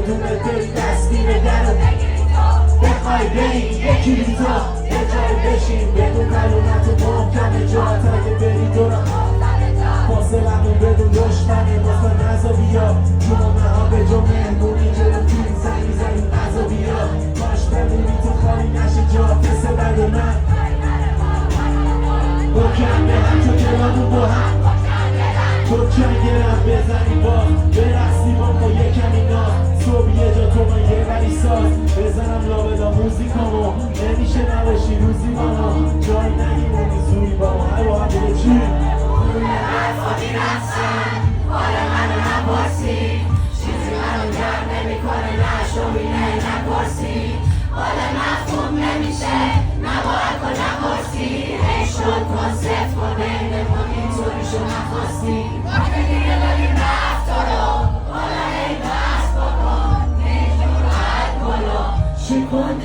بدون دل دستگیر درو بخوای بری یکی بی تو یه جای بشین بدون کلومت محکم جات اگه بری دورم فاصلمون بدون دشمنه واسه نزا بیا جمعه ها به جو مهمونی جلو تیم زنی نزا بیا باش بمونی تو خالی نشه جات سه بد من بکن برم تو کلامون با هم تو کنگرم بزنی با برقصی با ما یکمی ناز صبح یه جا تو من یه ولی ساز بزنم لابدا موزیکامو نمیشه نباشی روزی مامو جای نگیمونی زوری با ما هر با هم بگه چی؟ روی حرفا میرسن حال منو نپرسی چیزی منو گرم نمیکنه نه شوینه نپرسی حال من خوب نمیشه نباید کن نپرسی هی شد کنسپت کن بینمون اینطوری شو نخواستی وقت دیگه داریم رفتارو حالا هی بحث بکن هی جورت کنو شکن